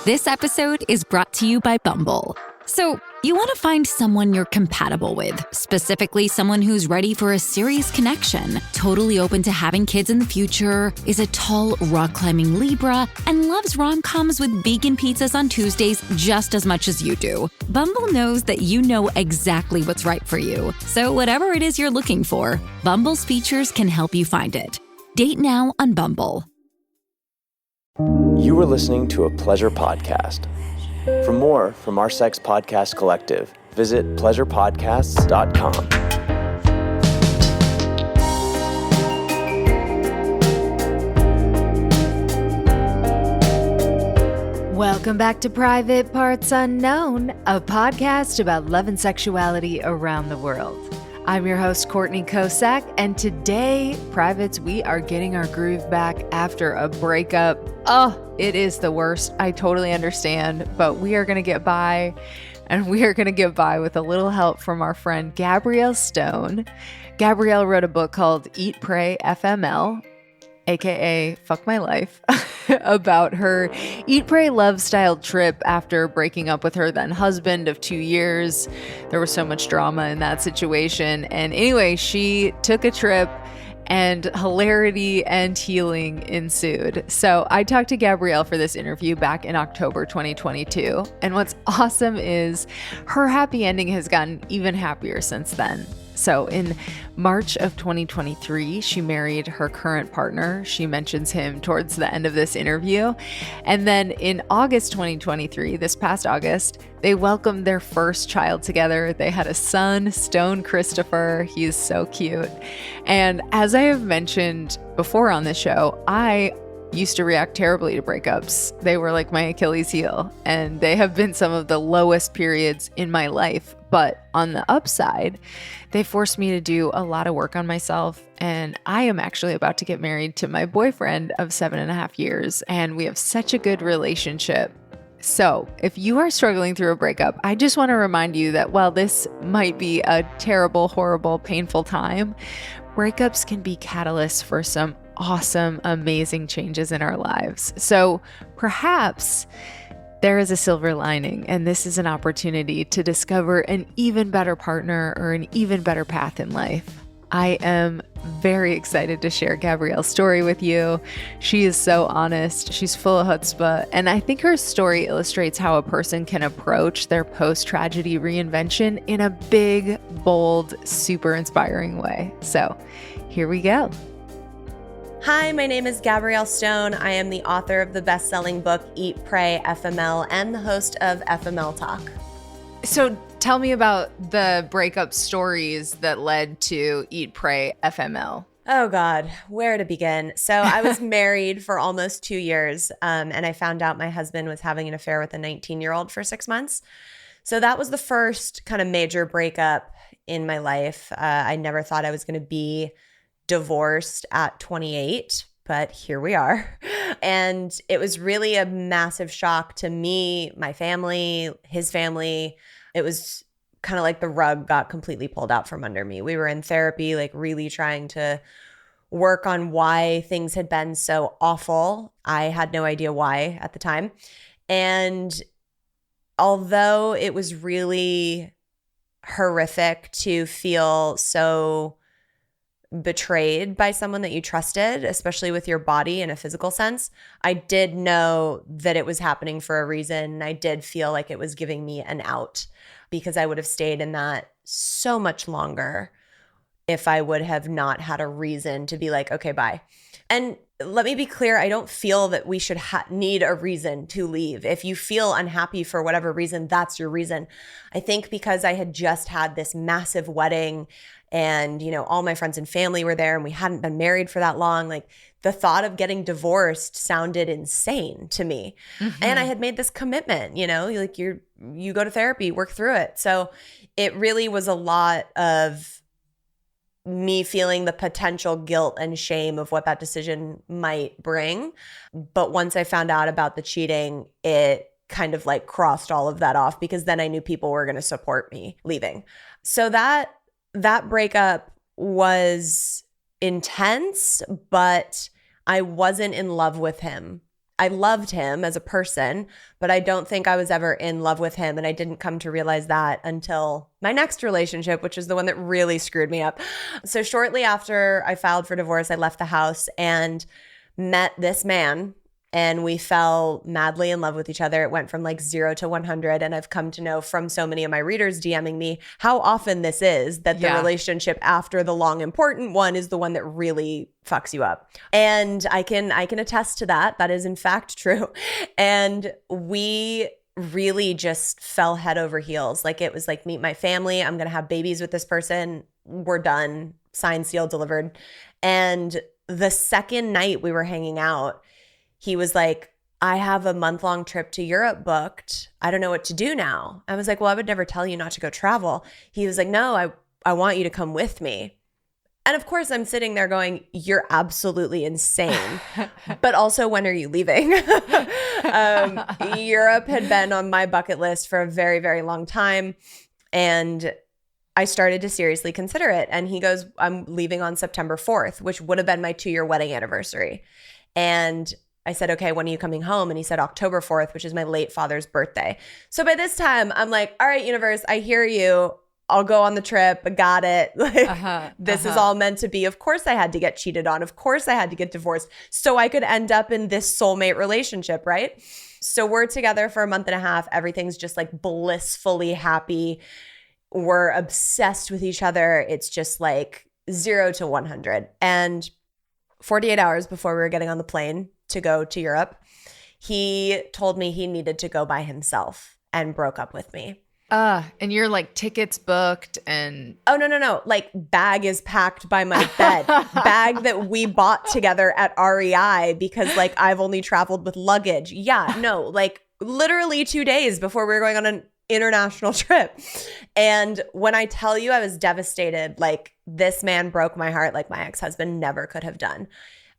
This episode is brought to you by Bumble. So, you want to find someone you're compatible with, specifically someone who's ready for a serious connection, totally open to having kids in the future, is a tall, rock-climbing Libra, and loves rom-coms with vegan pizzas on Tuesdays just as much as you do. Bumble knows that you know exactly what's right for you. So whatever it is you're looking for, Bumble's features can help you find it. Date now on Bumble. You are listening to a Pleasure podcast. For more from our Sex Podcast Collective, visit pleasurepodcasts.com. Welcome back to Private Parts Unknown, a podcast about love and sexuality around the world. I'm your host, Courtney Kosak, and today, Privates, we are getting our groove back after a breakup. Oh, it is the worst. I totally understand, but we are going to get by, and we are going to get by with a little help from our friend Gabrielle Stone. Gabrielle wrote a book called Eat, Pray, FML, aka Fuck My Life, about her eat, pray, love style trip after breaking up with her then husband of 2 years. There was so much drama in that situation. And anyway, she took a trip and hilarity and healing ensued. So I talked to Gabrielle for this interview back in October 2022. And what's awesome is her happy ending has gotten even happier since then. So in March of 2023, she married her current partner. She mentions him towards the end of this interview. And then in August 2023, this past August, they welcomed their first child together. They had a son, Stone Christopher. He's so cute. And as I have mentioned before on this show, I used to react terribly to breakups. They were like my Achilles heel, and they have been some of the lowest periods in my life. But on the upside, they forced me to do a lot of work on myself. And I am actually about to get married to my boyfriend of 7.5 years, and we have such a good relationship. So if you are struggling through a breakup, I just want to remind you that while this might be a terrible, horrible, painful time, breakups can be catalysts for some awesome, amazing changes in our lives. So perhaps there is a silver lining, and this is an opportunity to discover an even better partner or an even better path in life. I am very excited to share Gabrielle's story with you. She is so honest. She's full of chutzpah. And I think her story illustrates how a person can approach their post-tragedy reinvention in a big, bold, super inspiring way. So here we go. Hi, my name is Gabrielle Stone. I am the author of the best-selling book, Eat, Pray, FML, and the host of FML Talk. So tell me about the breakup stories that led to Eat, Pray, FML. Oh God, where to begin? So I was married for almost 2 years, and I found out my husband was having an affair with a 19-year-old for 6 months. So that was the first kind of major breakup in my life. I never thought I was going to be divorced at 28, but here we are. And it was really a massive shock to me, my family, his family. It was kind of like the rug got completely pulled out from under me. We were in therapy, like really trying to work on why things had been so awful. I had no idea why at the time. And although it was really horrific to feel so betrayed by someone that you trusted, especially with your body in a physical sense, I did know that it was happening for a reason. I did feel like it was giving me an out, because I would have stayed in that so much longer if I would have not had a reason to be like, okay, bye. And let me be clear, I don't feel that we should need a reason to leave. If you feel unhappy for whatever reason, that's your reason. I think because I had just had this massive wedding and, you know, all my friends and family were there and we hadn't been married for that long, like the thought of getting divorced sounded insane to me. Mm-hmm. And I had made this commitment, you know, like you go to therapy, work through it. So it really was a lot of me feeling the potential guilt and shame of what that decision might bring. But once I found out about the cheating, it kind of like crossed all of that off, because then I knew people were going to support me leaving. So that breakup was intense, but I wasn't in love with him I loved him as a person, but I don't think I was ever in love with him. And I didn't come to realize that until my next relationship, which is the one that really screwed me up. So shortly after I filed for divorce, I left the house and met this man. And we fell madly in love with each other. It went from like 0 to 100. And I've come to know from so many of my readers DMing me how often this is that the relationship after the long important one is the one that really fucks you up. And I can attest to that. That is in fact true. And we really just fell head over heels. Like it was like, meet my family. I'm going to have babies with this person. We're done. Signed, sealed, delivered. And the second night we were hanging out, he was like, I have a month-long trip to Europe booked. I don't know what to do now. I was like, well, I would never tell you not to go travel. He was like, no, I want you to come with me. And of course, I'm sitting there going, you're absolutely insane. But also, when are you leaving? Europe had been on my bucket list for a very, very long time. And I started to seriously consider it. And he goes, I'm leaving on September 4th, which would have been my 2-year wedding anniversary. And I said, okay, when are you coming home? And he said, October 4th, which is my late father's birthday. So by this time, I'm like, all right, universe, I hear you. I'll go on the trip. I got it. Like, this is all meant to be. Of course I had to get cheated on. Of course I had to get divorced so I could end up in this soulmate relationship, right? So we're together for a month and a half. Everything's just like blissfully happy. We're obsessed with each other. It's just like 0 to 100. And 48 hours before we were getting on the plane to go to Europe, he told me he needed to go by himself and broke up with me. And you're like tickets booked and... Oh, no. Like bag is packed by my bed. Bag that we bought together at REI because like I've only traveled with luggage. Yeah, no, like literally 2 days before we were going on an international trip. And when I tell you I was devastated, like this man broke my heart like my ex-husband never could have done.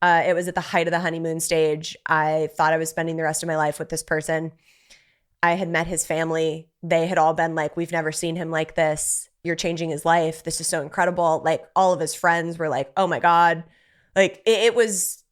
It was at the height of the honeymoon stage. I thought I was spending the rest of my life with this person. I had met his family. They had all been like, we've never seen him like this. You're changing his life. This is so incredible. Like all of his friends were like, oh my God. Like it was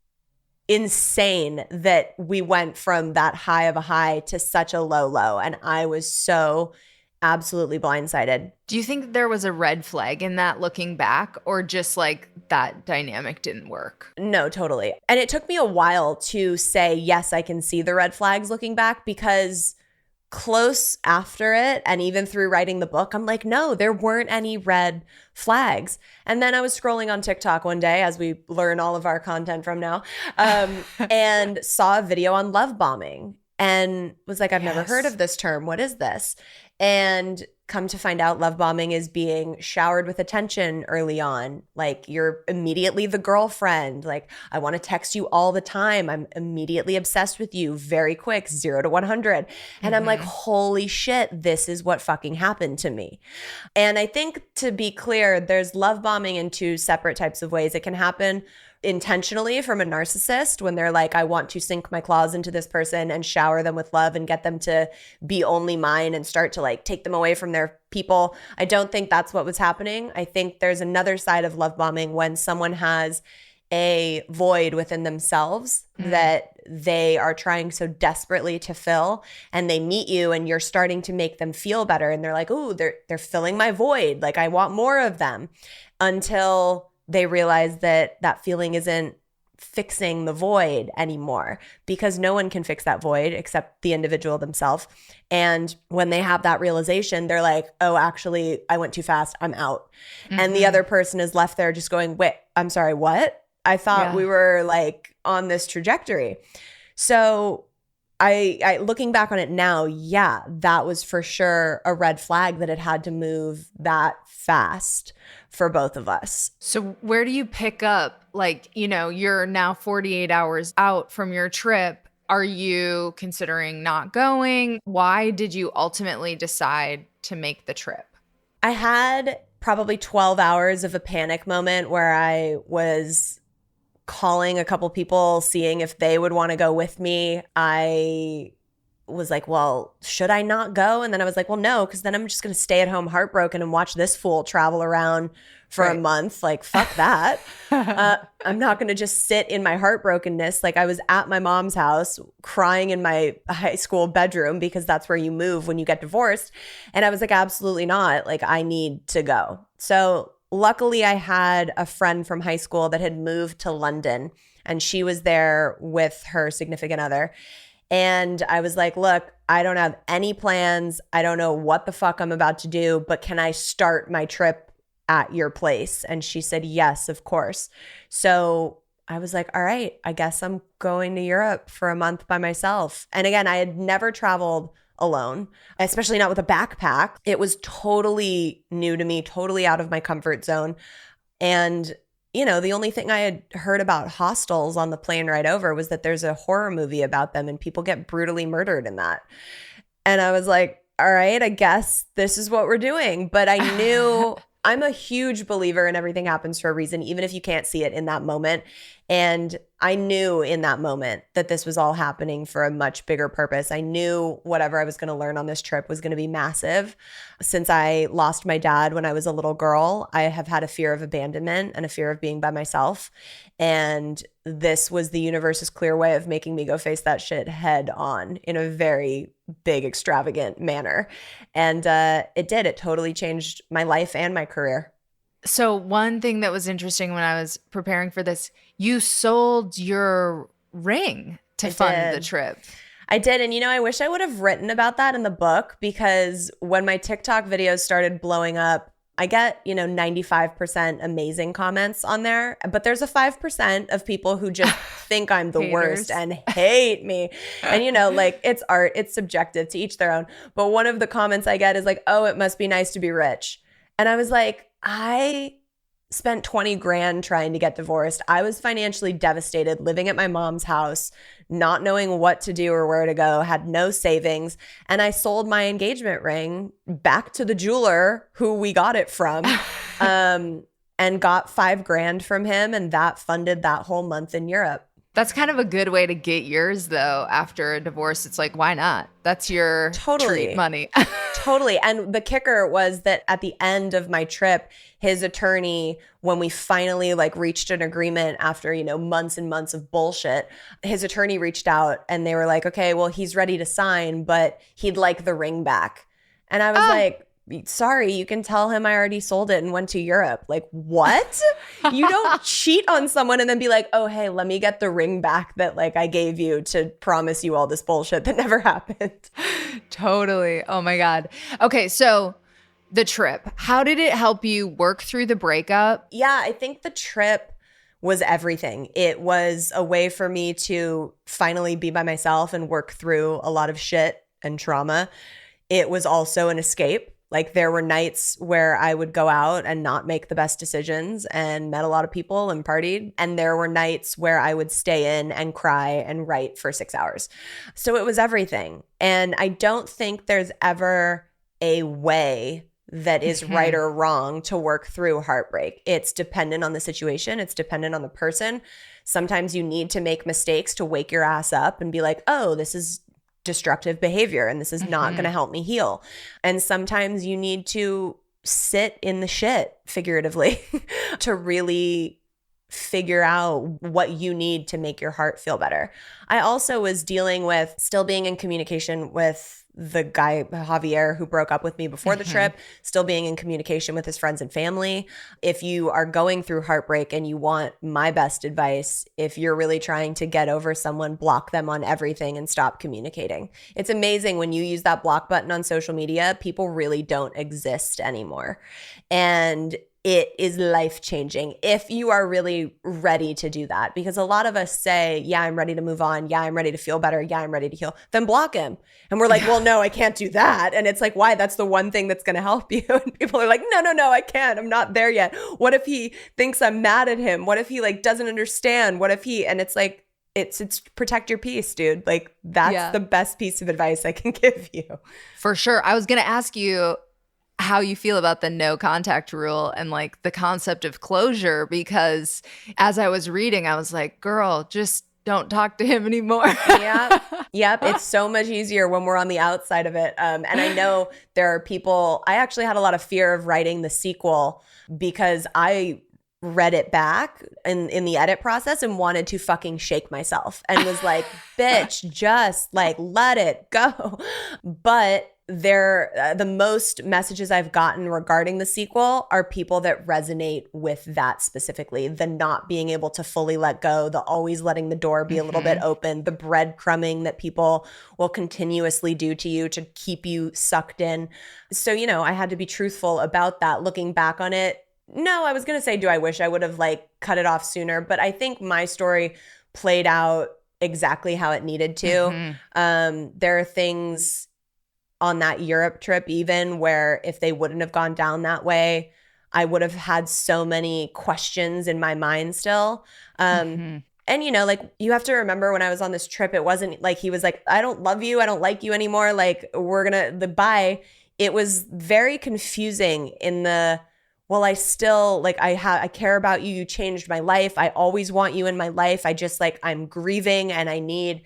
insane that we went from that high of a high to such a low. And I was so absolutely blindsided. Do you think there was a red flag in that looking back, or just like that dynamic didn't work? No, totally. And it took me a while to say, yes, I can see the red flags looking back, because close after it, and even through writing the book, I'm like, no, there weren't any red flags. And then I was scrolling on TikTok one day, as we learn all of our content from now, and saw a video on love bombing and was like, I've never heard of this term. What is this? And come to find out, love bombing is being showered with attention early on. Like you're immediately the girlfriend. Like, I want to text you all the time. I'm immediately obsessed with you. Very quick, 0 to 100. And I'm like, holy shit, this is what fucking happened to me. And I think, to be clear, there's love bombing in 2 separate types of ways. It can happen intentionally from a narcissist when they're like, I want to sink my claws into this person and shower them with love and get them to be only mine and start to like take them away from their people. I don't think that's what was happening. I think there's another side of love bombing when someone has a void within themselves that they are trying so desperately to fill, and they meet you and you're starting to make them feel better, and they're like, oh, they're filling my void. Like I want more of them, until they realize that that feeling isn't fixing the void anymore, because no one can fix that void except the individual themselves. And when they have that realization, they're like, oh, actually, I went too fast. I'm out. And the other person is left there just going, wait, I'm sorry, what? I thought we were like on this trajectory. So I looking back on it now, yeah, that was for sure a red flag that it had to move that fast for both of us. So where do you pick up, like, you know, you're now 48 hours out from your trip. Are you considering not going? Why did you ultimately decide to make the trip? I had probably 12 hours of a panic moment where I was calling a couple people, seeing if they would want to go with me. I was like, well, should I not go? And then I was like, well, no, because then I'm just going to stay at home heartbroken and watch this fool travel around for a month. Like, fuck that. I'm not going to just sit in my heartbrokenness. Like, I was at my mom's house crying in my high school bedroom because that's where you move when you get divorced. And I was like, absolutely not. Like, I need to go. So luckily, I had a friend from high school that had moved to London, and she was there with her significant other. And I was like, look, I don't have any plans. I don't know what the fuck I'm about to do, but can I start my trip at your place? And she said, yes, of course. So I was like, all right, I guess I'm going to Europe for a month by myself. And again, I had never traveled alone, especially not with a backpack. It was totally new to me, totally out of my comfort zone. And you know, the only thing I had heard about hostels on the plane ride over was that there's a horror movie about them and people get brutally murdered in that. And I was like, all right, I guess this is what we're doing. But I knew I'm a huge believer in everything happens for a reason, even if you can't see it in that moment. And I knew in that moment that this was all happening for a much bigger purpose. I knew whatever I was going to learn on this trip was going to be massive. Since I lost my dad when I was a little girl, I have had a fear of abandonment and a fear of being by myself. And this was the universe's clear way of making me go face that shit head on in a very big, extravagant manner. And it did. It totally changed my life and my career. So one thing that was interesting when I was preparing for this, you sold your ring to fund the trip. I did. And, you know, I wish I would have written about that in the book, because when my TikTok videos started blowing up, I get, 95% amazing comments on there, but there's a 5% of people who just think I'm the worst and hate me. And, it's art, it's subjective, to each their own. But one of the comments I get is like, oh, it must be nice to be rich. And I was like, I spent 20 grand trying to get divorced. I was financially devastated, living at my mom's house, not knowing what to do or where to go, had no savings. And I sold my engagement ring back to the jeweler who we got it from, and got 5 grand from him. And that funded that whole month in Europe. That's kind of a good way to get yours, though, after a divorce. It's like, why not? That's your treat money. Totally. And the kicker was that at the end of my trip, his attorney, when we finally reached an agreement after, months and months of bullshit, his attorney reached out and they were like, okay, well, he's ready to sign, but he'd like the ring back. And I was like, sorry, you can tell him I already sold it and went to Europe. Like, what? You don't cheat on someone and then be like, oh, hey, let me get the ring back that I gave you to promise you all this bullshit that never happened. Totally. Oh my God. Okay, so the trip, how did it help you work through the breakup? Yeah, I think the trip was everything. It was a way for me to finally be by myself and work through a lot of shit and trauma. It was also an escape. There were nights where I would go out and not make the best decisions and met a lot of people and partied. And there were nights where I would stay in and cry and write for 6 hours. So it was everything. And I don't think there's ever a way that is right or wrong to work through heartbreak. It's dependent on the situation. It's dependent on the person. Sometimes you need to make mistakes to wake your ass up and be like, oh, this is destructive behavior and this is not going to help me heal. And sometimes you need to sit in the shit, figuratively, to really figure out what you need to make your heart feel better. I also was dealing with still being in communication with the guy, Javier, who broke up with me before the trip, still being in communication with his friends and family. If you are going through heartbreak and you want my best advice, if you're really trying to get over someone, block them on everything and stop communicating. It's amazing when you use that block button on social media, people really don't exist anymore. And it is life-changing if you are really ready to do that. Because a lot of us say, yeah, I'm ready to move on. Yeah, I'm ready to feel better. Yeah, I'm ready to heal. Then block him. And we're like, well, no, I can't do that. And it's like, why? That's the one thing that's going to help you. And people are like, no, I can't. I'm not there yet. What if he thinks I'm mad at him? What if he doesn't understand? What if he, and it's like, it's protect your peace, dude. That's the best piece of advice I can give you. For sure. I was going to ask you how you feel about the no contact rule and the concept of closure, because as I was reading, I was like, girl, just don't talk to him anymore. Yep. It's so much easier when we're on the outside of it. And I know there are people, I actually had a lot of fear of writing the sequel because I read it back in the edit process and wanted to fucking shake myself and was like, bitch, just like let it go. But the most messages I've gotten regarding the sequel are people that resonate with that specifically. The not being able to fully let go, the always letting the door be a little bit open, the breadcrumbing that people will continuously do to you to keep you sucked in. So, I had to be truthful about that. Looking back on it, no, I was going to say, do I wish I would have like cut it off sooner? But I think my story played out exactly how it needed to. There are things on that Europe trip even where if they wouldn't have gone down that way, I would have had so many questions in my mind still. And like you have to remember when I was on this trip, it wasn't like he was like, I don't love you. I don't like you anymore. Like we're going to bye. It was very confusing in the, well, I still like, I care about you. You changed my life. I always want you in my life. I just like, I'm grieving and I need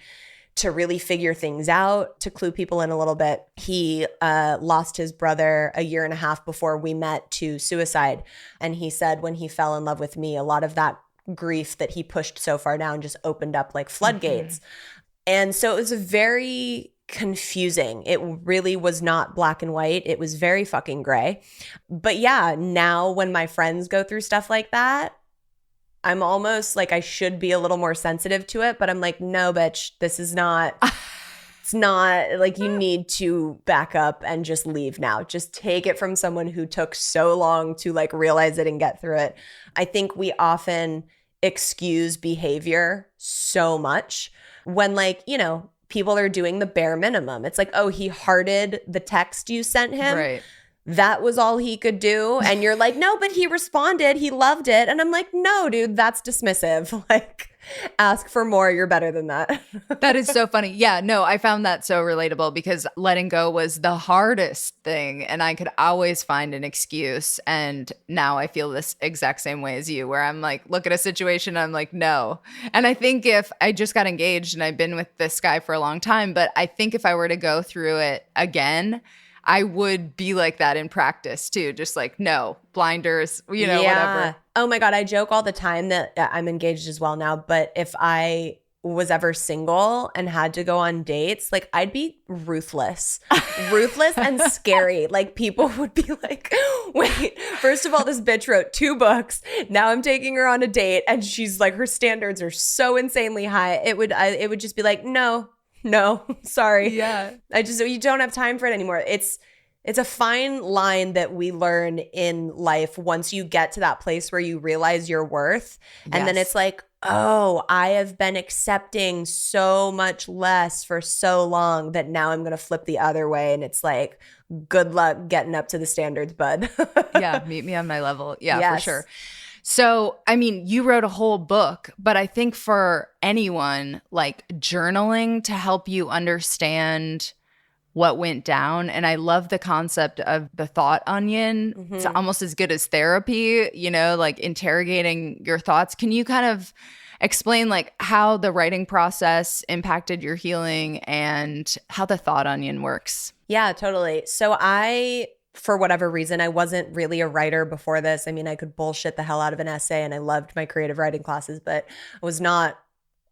to really figure things out. To clue people in a little bit, he lost his brother a year and a half before we met to suicide. And he said when he fell in love with me, a lot of that grief that he pushed so far down just opened up like floodgates. And so it was very confusing. It really was not black and white. It was very fucking gray. But yeah, now when my friends go through stuff like that, I'm almost like I should be a little more sensitive to it, but I'm like, no, bitch, this is not, it's not like you need to back up and just leave now. Just take it from someone who took so long to like realize it and get through it. I think we often excuse behavior so much when like, people are doing the bare minimum. It's like, oh, he hearted the text you sent him. Right. That was all he could do. And you're like, no, but he responded. He loved it. And I'm like, no, dude, that's dismissive. Like, ask for more. You're better than that. That is so funny. Yeah, no, I found that so relatable because letting go was the hardest thing. And I could always find an excuse. And now I feel this exact same way as you, where I'm like, look at a situation. I'm like, no. And I think if I just got engaged and I've been with this guy for a long time, but I think if I were to go through it again, I would be like that in practice too. Just like, no, blinders, whatever. Oh my God. I joke all the time that I'm engaged as well now. But if I was ever single and had to go on dates, like I'd be ruthless and scary. Like people would be like, wait, first of all, this bitch wrote 2 books. Now I'm taking her on a date and she's like, her standards are so insanely high. It would just be like, no, sorry. Yeah. You don't have time for it anymore. It's a fine line that we learn in life once you get to that place where you realize your worth. And then it's like, oh, I have been accepting so much less for so long that now I'm going to flip the other way. And it's like, good luck getting up to the standards, bud. Yeah. Meet me on my level. Yeah, yes. For sure. So, I mean, you wrote a whole book, but I think for anyone, like journaling to help you understand what went down. And I love the concept of the thought onion. It's almost as good as therapy, like interrogating your thoughts. Can you kind of explain like how the writing process impacted your healing and how the thought onion works? Yeah, totally. So for whatever reason, I wasn't really a writer before this. I mean, I could bullshit the hell out of an essay and I loved my creative writing classes, but I was not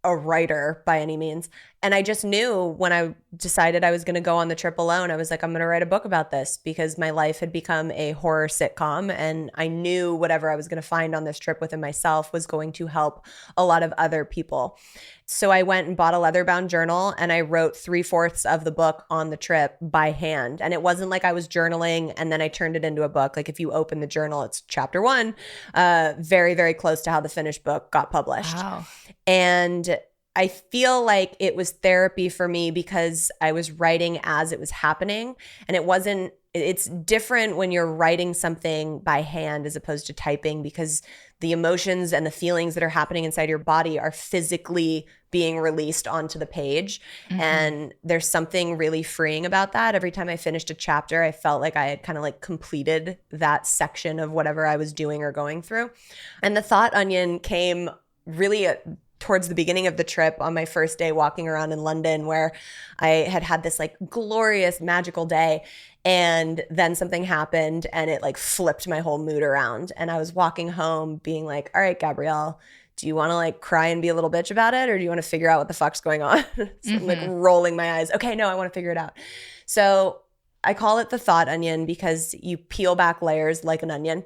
a writer by any means. And I just knew when I decided I was going to go on the trip alone, I was like, I'm going to write a book about this because my life had become a horror sitcom. And I knew whatever I was going to find on this trip within myself was going to help a lot of other people. So I went and bought a leather-bound journal and I wrote 3/4 of the book on the trip by hand. And it wasn't like I was journaling and then I turned it into a book. Like if you open the journal, it's chapter 1, very, very close to how the finished book got published. Wow. And I feel like it was therapy for me because I was writing as it was happening. And it's different when you're writing something by hand as opposed to typing because the emotions and the feelings that are happening inside your body are physically being released onto the page. And there's something really freeing about that. Every time I finished a chapter, I felt like I had kind of like completed that section of whatever I was doing or going through. And the thought onion came really towards the beginning of the trip on my first day walking around in London, where I had this like glorious magical day, and then something happened and it like flipped my whole mood around. And I was walking home being like, all right, Gabrielle, do you want to like cry and be a little bitch about it, or do you want to figure out what the fuck's going on? So I'm like rolling my eyes. Okay, no, I want to figure it out. So I call it the thought onion because you peel back layers like an onion.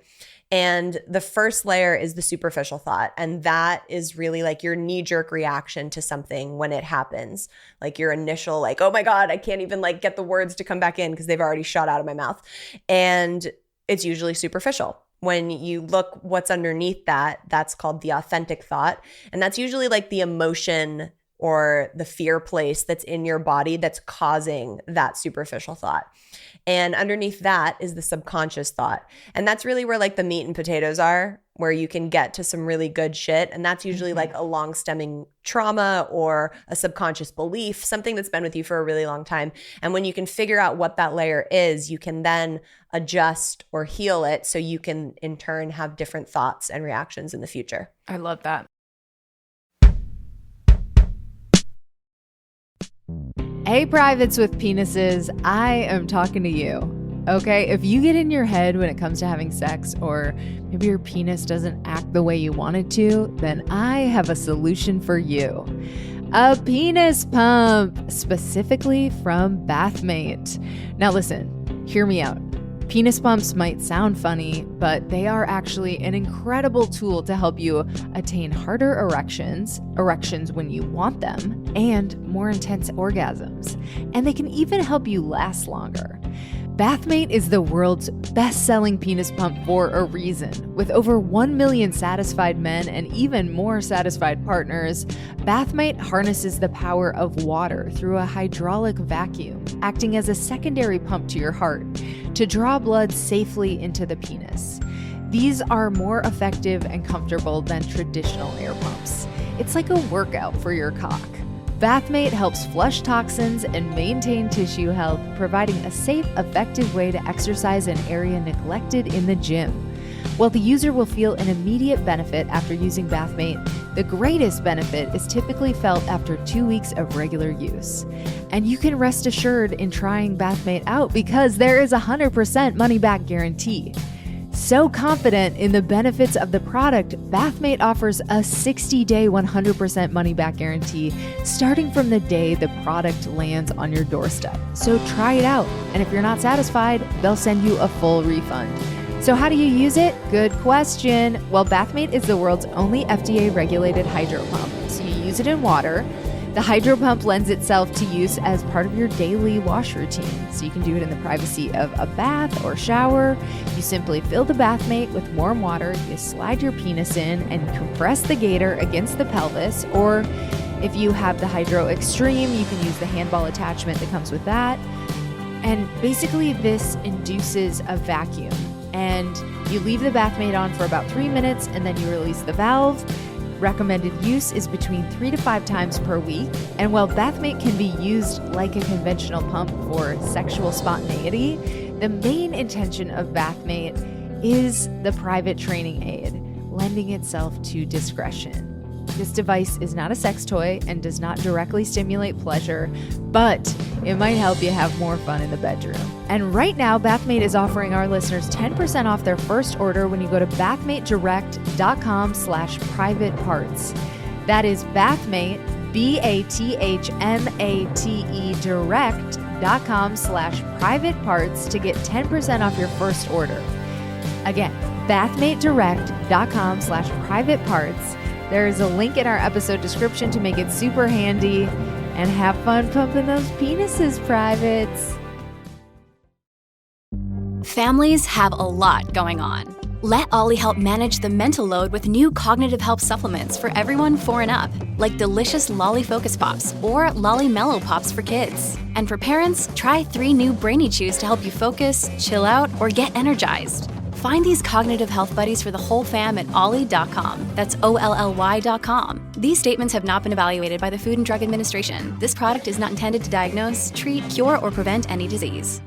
And the first layer is the superficial thought. And that is really like your knee-jerk reaction to something when it happens. Like your initial like, oh my God, I can't even like get the words to come back in because they've already shot out of my mouth. And it's usually superficial. When you look what's underneath that, that's called the authentic thought. And that's usually like the emotion or the fear place that's in your body that's causing that superficial thought. And underneath that is the subconscious thought. And that's really where like the meat and potatoes are, where you can get to some really good shit. And that's usually like a long stemming trauma or a subconscious belief, something that's been with you for a really long time. And when you can figure out what that layer is, you can then adjust or heal it so you can in turn have different thoughts and reactions in the future. I love that. Hey, privates with penises, I am talking to you. Okay, if you get in your head when it comes to having sex, or maybe your penis doesn't act the way you want it to, then I have a solution for you. A penis pump, specifically from Bathmate. Now listen, hear me out. Penis pumps might sound funny, but they are actually an incredible tool to help you attain harder erections when you want them, and more intense orgasms. And they can even help you last longer. Bathmate is the world's best-selling penis pump for a reason. With over 1 million satisfied men and even more satisfied partners, Bathmate harnesses the power of water through a hydraulic vacuum, acting as a secondary pump to your heart to draw blood safely into the penis. These are more effective and comfortable than traditional air pumps. It's like a workout for your cock. Bathmate helps flush toxins and maintain tissue health, providing a safe, effective way to exercise an area neglected in the gym. While the user will feel an immediate benefit after using Bathmate, the greatest benefit is typically felt after 2 weeks of regular use. And you can rest assured in trying Bathmate out because there is a 100% money-back guarantee. So confident in the benefits of the product, Bathmate offers a 60-day 100% money-back guarantee starting from the day the product lands on your doorstep. So try it out, and if you're not satisfied, they'll send you a full refund. So how do you use it? Good question. Well, Bathmate is the world's only FDA-regulated hydro pump, so you use it in water. The hydro pump lends itself to use as part of your daily wash routine, so you can do it in the privacy of a bath or shower. You simply fill the Bathmate with warm water, you slide your penis in, and compress the gator against the pelvis, or if you have the Hydro Extreme, you can use the handball attachment that comes with that. And basically this induces a vacuum, and you leave the Bathmate on for about 3 minutes, and then you release the valve. Recommended use is between 3 to 5 times per week. And while Bathmate can be used like a conventional pump for sexual spontaneity, the main intention of Bathmate is the private training aid, lending itself to discretion. This device is not a sex toy and does not directly stimulate pleasure, but it might help you have more fun in the bedroom. And right now, Bathmate is offering our listeners 10% off their first order when you go to bathmatedirect.com/privateparts. That is Bathmate, BATHMATE direct.com/privateparts to get 10% off your first order. Again, bathmatedirect.com/privateparts. There is a link in our episode description to make it super handy, and have fun pumping those penises, privates. Families have a lot going on. Let Ollie help manage the mental load with new cognitive help supplements for everyone 4 and up, like delicious Lolly Focus Pops or Lolly Mellow Pops for kids. And for parents, try 3 new Brainy Chews to help you focus, chill out, or get energized. Find these cognitive health buddies for the whole fam at ollie.com. That's OLLY.com. These statements have not been evaluated by the Food and Drug Administration. This product is not intended to diagnose, treat, cure, or prevent any disease.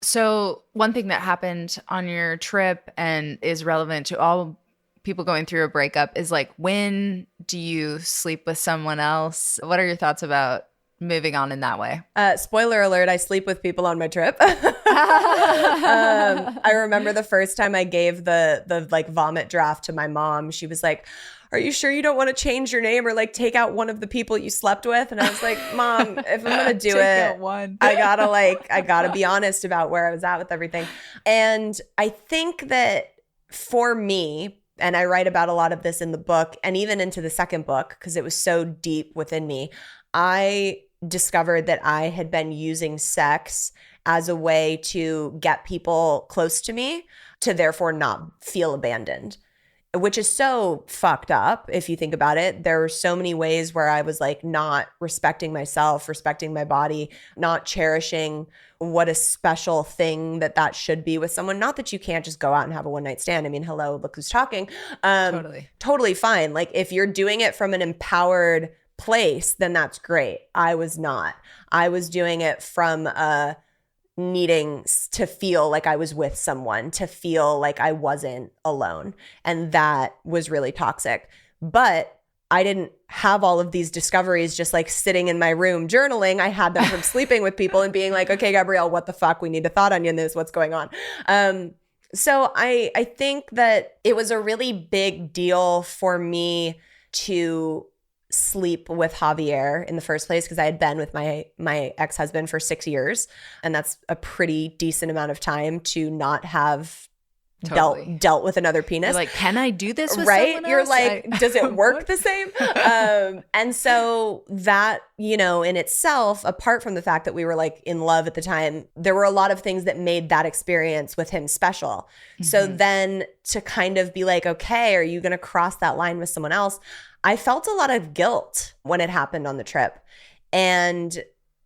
So one thing that happened on your trip and is relevant to all people going through a breakup is like, when do you sleep with someone else? What are your thoughts about moving on in that way? Spoiler alert, I sleep with people on my trip. I remember the first time I gave the like vomit draft to my mom. She was like, are you sure you don't want to change your name or like take out one of the people you slept with? And I was like, Mom, if I'm going to do it, I gotta be honest about where I was at with everything. And I think that for me, and I write about a lot of this in the book and even into the second book, because it was so deep within me, I discovered that I had been using sex as a way to get people close to me to therefore not feel abandoned, which is so fucked up if you think about it. There were so many ways where I was like not respecting myself, respecting my body, not cherishing what a special thing that should be with someone. Not that you can't just go out and have a one night stand. I mean, hello, look who's talking. Totally fine. Like if you're doing it from an empowered place, then that's great. I was not. I was doing it from needing to feel like I was with someone, to feel like I wasn't alone. And that was really toxic. But I didn't have all of these discoveries just like sitting in my room journaling. I had them from sleeping with people and being like, okay, Gabrielle, what the fuck? We need to thought onion this. What's going on? So I think that it was a really big deal for me to sleep with Javier in the first place because I had been with my ex-husband for 6 years, and that's a pretty decent amount of time to not have dealt with another penis. You're like, can I do this with right? someone You're else? like, does it work the same? And so that, you know, in itself, apart from the fact that we were like in love at the time, there were a lot of things that made that experience with him special. So then to kind of be like, okay, are you going to cross that line with someone else? I felt a lot of guilt when it happened on the trip. And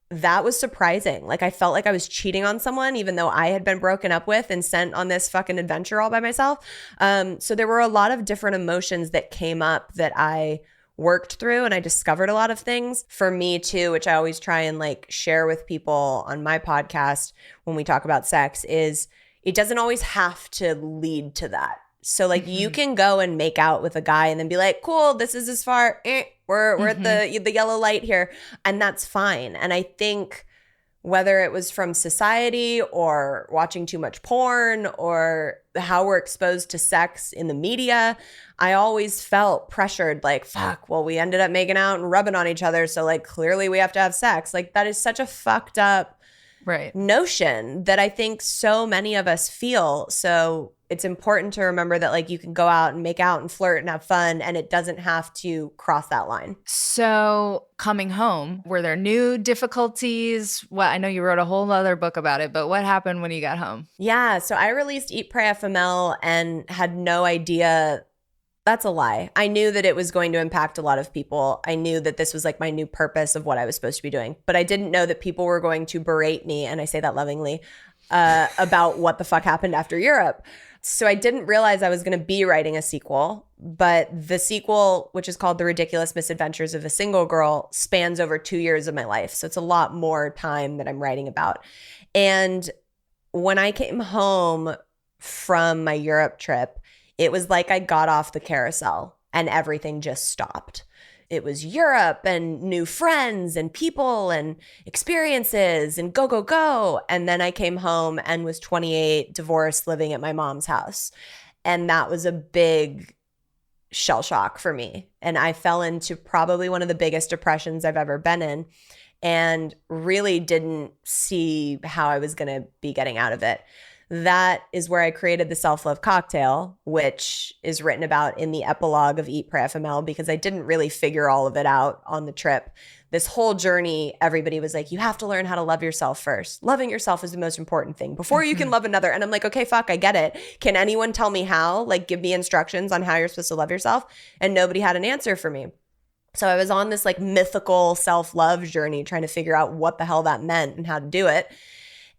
that was surprising. Like I felt like I was cheating on someone, even though I had been broken up with and sent on this fucking adventure all by myself. So there were a lot of different emotions that came up that I worked through, and I discovered a lot of things for me too, which I always try and like share with people on my podcast when we talk about sex, is it doesn't always have to lead to that. So like you can go and make out with a guy and then be like, cool, this is as far, we're at the yellow light here. And that's fine. And I think whether it was from society or watching too much porn or how we're exposed to sex in the media, I always felt pressured like, fuck, well, we ended up making out and rubbing on each other. So like clearly we have to have sex. Like that is such a fucked up notion that I think so many of us feel. So it's important to remember that like you can go out and make out and flirt and have fun, and it doesn't have to cross that line. So coming home, were there new difficulties? Well, I know you wrote a whole other book about it, but what happened when you got home? Yeah, so I released Eat, Pray, FML and had no idea. That's a lie. I knew that it was going to impact a lot of people. I knew that this was like my new purpose of what I was supposed to be doing, but I didn't know that people were going to berate me, and I say that lovingly, about what the fuck happened after Europe. So I didn't realize I was going to be writing a sequel, but the sequel, which is called The Ridiculous Misadventures of a Single Girl, spans over 2 years of my life. So it's a lot more time that I'm writing about. And when I came home from my Europe trip, it was like I got off the carousel and everything just stopped. It was Europe and new friends and people and experiences and go, go, go. And then I came home and was 28, divorced, living at my mom's house. And that was a big shell shock for me. And I fell into probably one of the biggest depressions I've ever been in, and really didn't see how I was going to be getting out of it. That is where I created the Self-Love Cocktail, which is written about in the epilogue of Eat, Pray, FML, because I didn't really figure all of it out on the trip. This whole journey, everybody was like, you have to learn how to love yourself first. Loving yourself is the most important thing before you can love another. And I'm like, okay, fuck, I get it. Can anyone tell me how? Like, give me instructions on how you're supposed to love yourself. And nobody had an answer for me. So I was on this like mythical self-love journey trying to figure out what the hell that meant and how to do it.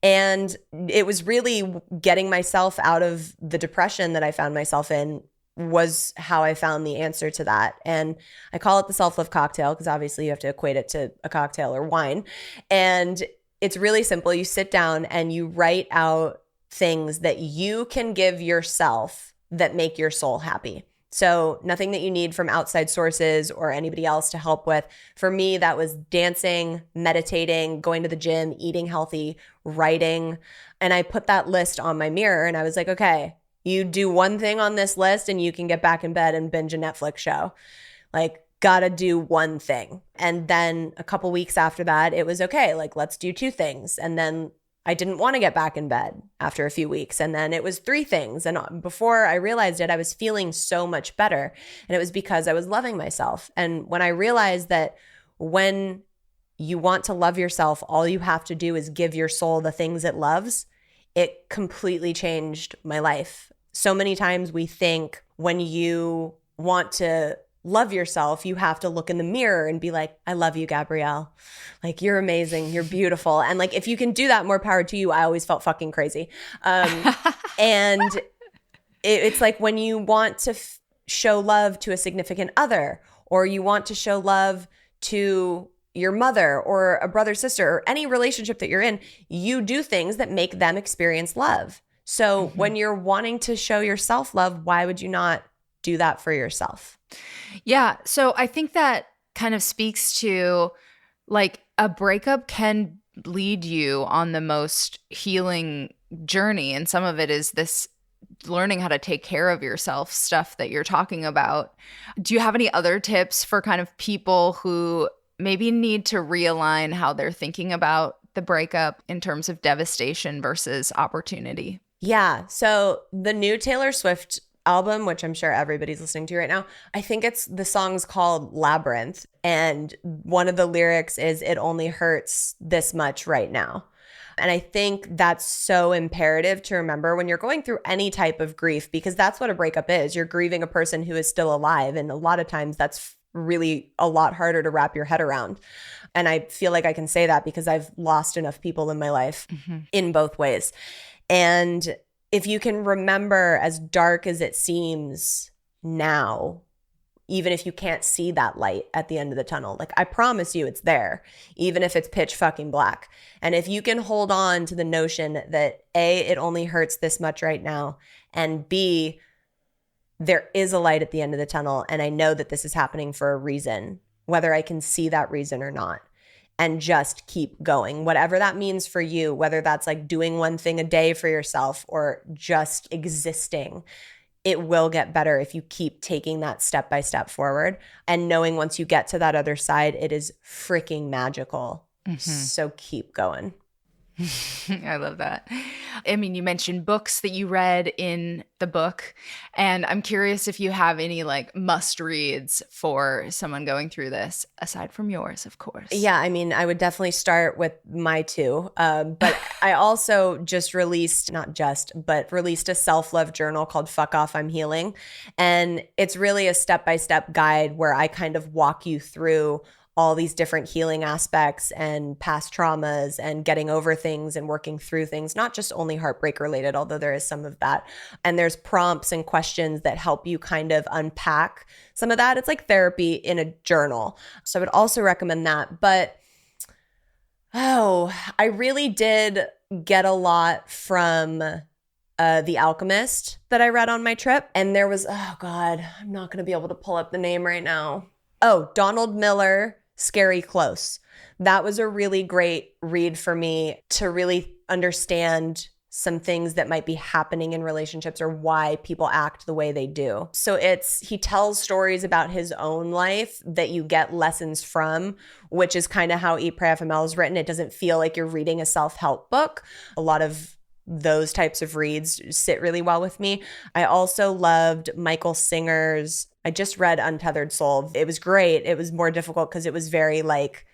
And it was really getting myself out of the depression that I found myself in was how I found the answer to that. And I call it the Self-Love Cocktail because obviously you have to equate it to a cocktail or wine. And it's really simple. You sit down and you write out things that you can give yourself that make your soul happy. So nothing that you need from outside sources or anybody else to help with. For me, that was dancing, meditating, going to the gym, eating healthy, writing. And I put that list on my mirror and I was like, okay, you do one thing on this list and you can get back in bed and binge a Netflix show. Like, gotta do one thing. And then a couple weeks after that, it was okay, like, let's do two things. And then I didn't want to get back in bed after a few weeks. And then it was three things. And before I realized it, I was feeling so much better. And it was because I was loving myself. And when I realized that when you want to love yourself, all you have to do is give your soul the things it loves, it completely changed my life. So many times we think when you want to love yourself, you have to look in the mirror and be like, I love you, Gabrielle. Like, you're amazing. You're beautiful. And like, if you can do that, more power to you. I always felt fucking crazy. And it's like when you want to show love to a significant other, or you want to show love to your mother or a brother, sister, or any relationship that you're in, you do things that make them experience love. So when you're wanting to show yourself love, why would you not do that for yourself? Yeah. So I think that kind of speaks to like a breakup can lead you on the most healing journey. And some of it is this learning how to take care of yourself stuff that you're talking about. Do you have any other tips for kind of people who maybe need to realign how they're thinking about the breakup in terms of devastation versus opportunity? Yeah. So the new Taylor Swift album, which I'm sure everybody's listening to right now, I think the song's called Labyrinth. And one of the lyrics is, it only hurts this much right now. And I think that's so imperative to remember when you're going through any type of grief, because that's what a breakup is. You're grieving a person who is still alive. And a lot of times that's really a lot harder to wrap your head around. And I feel like I can say that because I've lost enough people in my life in both ways. And if you can remember, as dark as it seems now, even if you can't see that light at the end of the tunnel, like, I promise you it's there, even if it's pitch fucking black. And if you can hold on to the notion that A, it only hurts this much right now, and B, there is a light at the end of the tunnel, and I know that this is happening for a reason, whether I can see that reason or not. And just keep going, whatever that means for you, whether that's like doing one thing a day for yourself or just existing. It will get better if you keep taking that step by step forward and knowing once you get to that other side, it is freaking magical. So keep going. I love that. I mean, you mentioned books that you read in the book, and I'm curious if you have any like must reads for someone going through this, aside from yours, of course. Yeah, I mean, I would definitely start with my two. But I also released a self-love journal called Fuck Off, I'm Healing. And it's really a step-by-step guide where I kind of walk you through all these different healing aspects and past traumas and getting over things and working through things, not just only heartbreak related, although there is some of that. And there's prompts and questions that help you kind of unpack some of that. It's like therapy in a journal. So I would also recommend that. But, I really did get a lot from The Alchemist that I read on my trip. And there was, I'm not going to be able to pull up the name right now. Donald Miller, Scary Close. That was a really great read for me to really understand some things that might be happening in relationships or why people act the way they do. So he tells stories about his own life that you get lessons from, which is kind of how Eat, Pray, FML is written. It doesn't feel like you're reading a self-help book. A lot of those types of reads sit really well with me. I also loved Michael Singer's, I just read Untethered Soul. It was great. It was more difficult because it was very like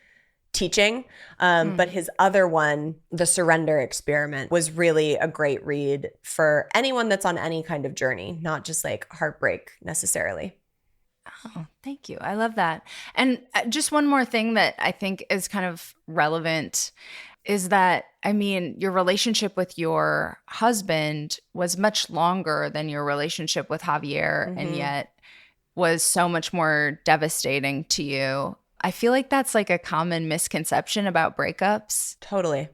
teaching. But his other one, The Surrender Experiment, was really a great read for anyone that's on any kind of journey, not just like heartbreak necessarily. Oh, thank you. I love that. And just one more thing that I think is kind of relevant is that, I mean, your relationship with your husband was much longer than your relationship with Javier, and yet was so much more devastating to you. I feel like that's like a common misconception about breakups. Totally.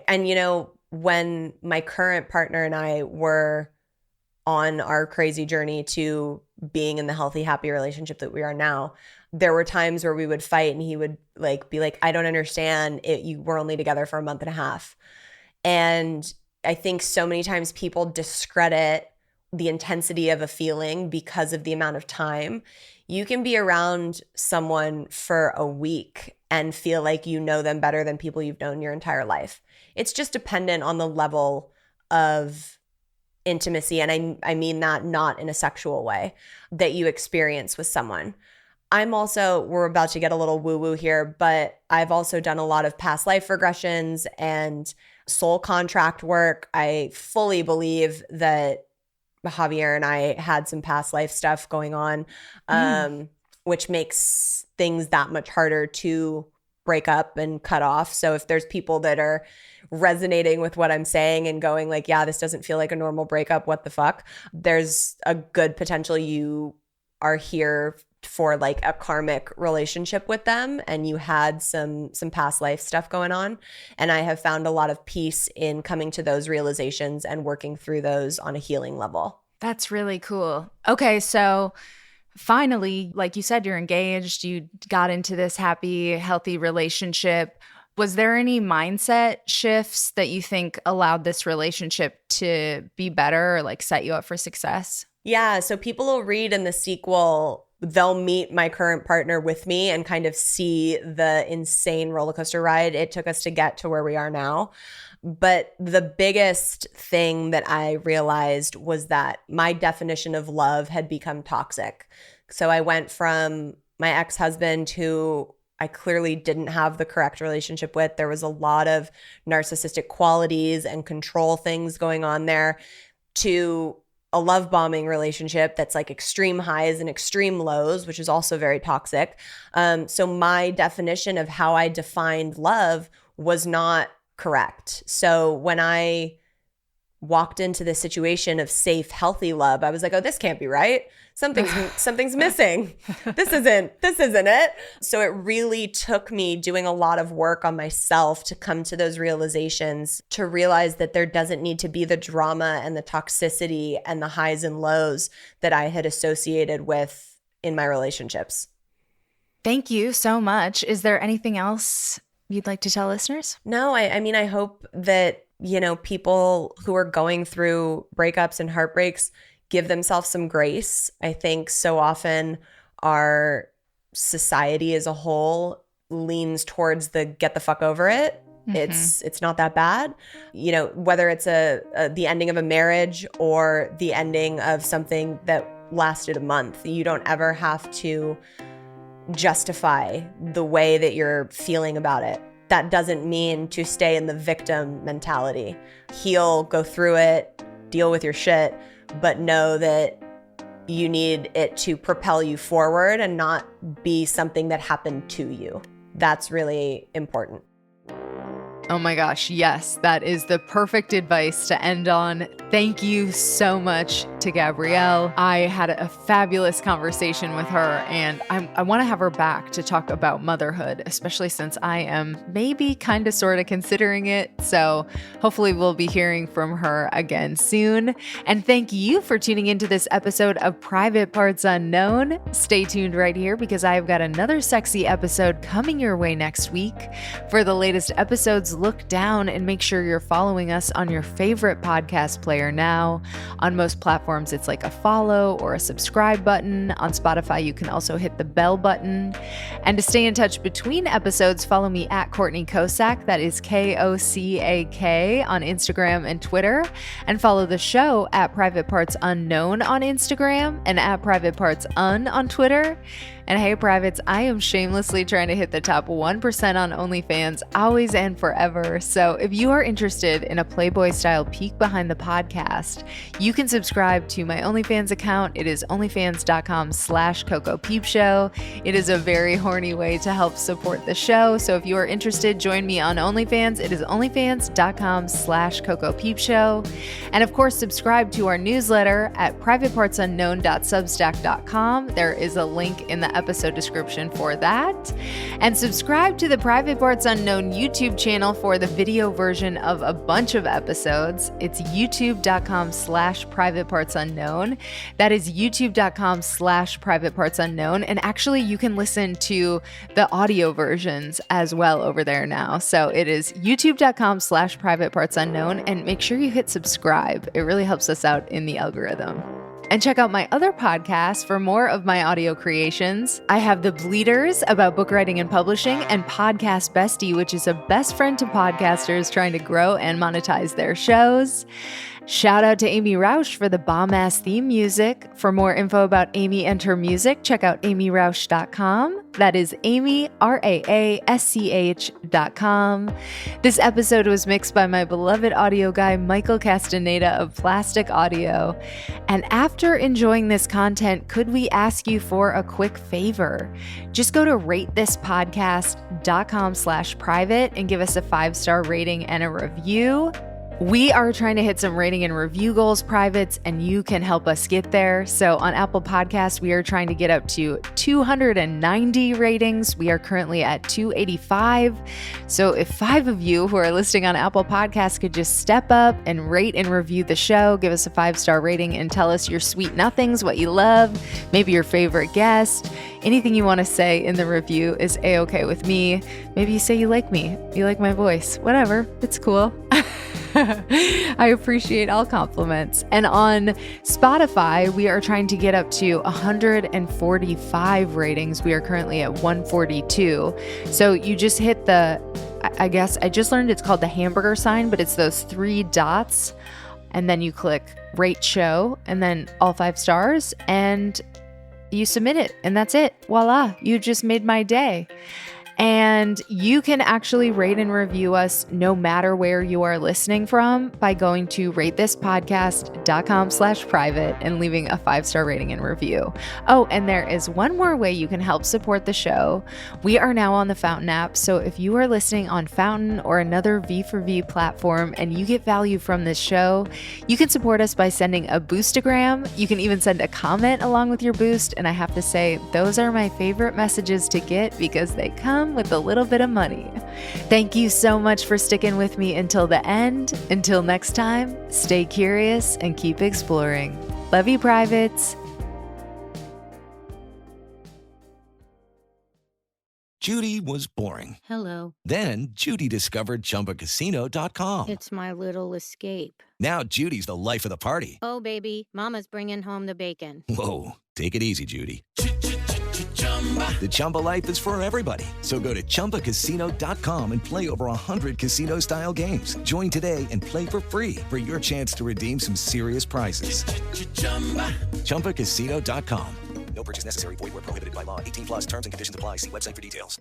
And when my current partner and I were on our crazy journey to being in the healthy, happy relationship that we are now, there were times where we would fight and he would like be like, I don't understand it. You were only together for a month and a half. And I think so many times people discredit the intensity of a feeling because of the amount of time. You can be around someone for a week and feel like you know them better than people you've known your entire life. It's just dependent on the level of intimacy. And I mean that not in a sexual way that you experience with someone. We're about to get a little woo-woo here, but I've also done a lot of past life regressions and soul contract work. I fully believe that Javier and I had some past life stuff going on, which makes things that much harder to break up and cut off. So if there's people that are resonating with what I'm saying and going like, yeah, this doesn't feel like a normal breakup, what the fuck? There's a good potential you are here for like a karmic relationship with them and you had some past life stuff going on. And I have found a lot of peace in coming to those realizations and working through those on a healing level. That's really cool. Okay, so finally, like you said, you're engaged, you got into this happy, healthy relationship. Was there any mindset shifts that you think allowed this relationship to be better or like set you up for success? Yeah, so people will read in the sequel, they'll meet my current partner with me and kind of see the insane roller coaster ride it took us to get to where we are now. But the biggest thing that I realized was that my definition of love had become toxic. So I went from my ex-husband, who I clearly didn't have the correct relationship with. There was a lot of narcissistic qualities and control things going on there, to a love bombing relationship that's like extreme highs and extreme lows, which is also very toxic. So my definition of how I defined love was not correct. So when I walked into this situation of safe, healthy love, I was like, oh, this can't be right. Something's missing. This isn't it. So it really took me doing a lot of work on myself to come to those realizations, to realize that there doesn't need to be the drama and the toxicity and the highs and lows that I had associated with in my relationships. Thank you so much. Is there anything else you'd like to tell listeners? No, I mean, I hope that, people who are going through breakups and heartbreaks give themselves some grace. I think so often our society as a whole leans towards the get the fuck over it. Mm-hmm. It's not that bad. Whether it's the ending of a marriage or the ending of something that lasted a month, you don't ever have to justify the way that you're feeling about it. That doesn't mean to stay in the victim mentality. Heal, go through it, deal with your shit, but know that you need it to propel you forward and not be something that happened to you. That's really important. Oh my gosh, yes, that is the perfect advice to end on. Thank you so much to Gabrielle. I had a fabulous conversation with her, and I want to have her back to talk about motherhood, especially since I am maybe kind of sort of considering it. So hopefully we'll be hearing from her again soon. And thank you for tuning into this episode of Private Parts Unknown. Stay tuned right here because I've got another sexy episode coming your way next week. For the latest episodes, look down and make sure you're following us on your favorite podcast player now. On most platforms, it's like a follow or a subscribe button. On Spotify, you can also hit the bell button. And to stay in touch between episodes, follow me at Courtney Kosak. That is Kocack on Instagram and Twitter. And follow the show at Private Parts Unknown on Instagram and at Private Parts Un on Twitter. And hey, privates, I am shamelessly trying to hit the top 1% on OnlyFans, always and forever. So if you are interested in a Playboy-style peek behind the podcast, you can subscribe to my OnlyFans account. It is onlyfans.com/CocoPeepShow. It is a very horny way to help support the show. So if you are interested, join me on OnlyFans. It is onlyfans.com/CocoPeepShow. And of course, subscribe to our newsletter at privatepartsunknown.substack.com. There is a link in the episode description for that. And subscribe to the Private Parts Unknown YouTube channel for the video version of a bunch of episodes. It's youtube.com/privatepartsunknown. That is youtube.com/privatepartsunknown. And actually, you can listen to the audio versions as well over there now. So it is youtube.com/privatepartsunknown, and make sure you hit subscribe. It really helps us out in the algorithm. And check out my other podcasts for more of my audio creations. I have The Bleeders about book writing and publishing, and Podcast Bestie, which is a best friend to podcasters trying to grow and monetize their shows. Shout out to Amy Rausch for the bomb-ass theme music. For more info about Amy and her music, check out amyrausch.com. That is Amy, RAASCH.com. This episode was mixed by my beloved audio guy, Michael Castaneda of Plastic Audio. And after enjoying this content, could we ask you for a quick favor? Just go to ratethispodcast.com/private and give us a 5-star rating and a review. We are trying to hit some rating and review goals, privates, and you can help us get there. So on Apple Podcasts, we are trying to get up to 290 ratings. We are currently at 285. So if 5 of you who are listening on Apple Podcasts could just step up and rate and review the show, give us a 5-star rating, and tell us your sweet nothings, what you love, maybe your favorite guest. Anything you want to say in the review is A-okay with me. Maybe you say you like me, you like my voice, whatever, it's cool. I appreciate all compliments. And on Spotify, we are trying to get up to 145 ratings. We are currently at 142. So you just hit I just learned it's called the hamburger sign, but it's those 3 dots. And then you click rate show and then all 5 stars and you submit it. And that's it. Voila. You just made my day. And you can actually rate and review us no matter where you are listening from by going to ratethispodcast.com/private and leaving a 5-star rating and review. Oh, and there is one more way you can help support the show. We are now on the Fountain app. So if you are listening on Fountain or another V4V platform and you get value from this show, you can support us by sending a boostagram. You can even send a comment along with your boost. And I have to say, those are my favorite messages to get because they come with a little bit of money. Thank you so much for sticking with me until the end. Until next time, stay curious and keep exploring. Love you, privates. Judy was boring. Hello. Then Judy discovered ChumbaCasino.com. It's my little escape. Now Judy's the life of the party. Oh, baby, mama's bringing home the bacon. Whoa, take it easy, Judy. The Chumba life is for everybody. So go to ChumbaCasino.com and play over 100 casino-style games. Join today and play for free for your chance to redeem some serious prizes. ChumbaCasino.com. No purchase necessary. Void where prohibited by law. 18+ terms and conditions apply. See website for details.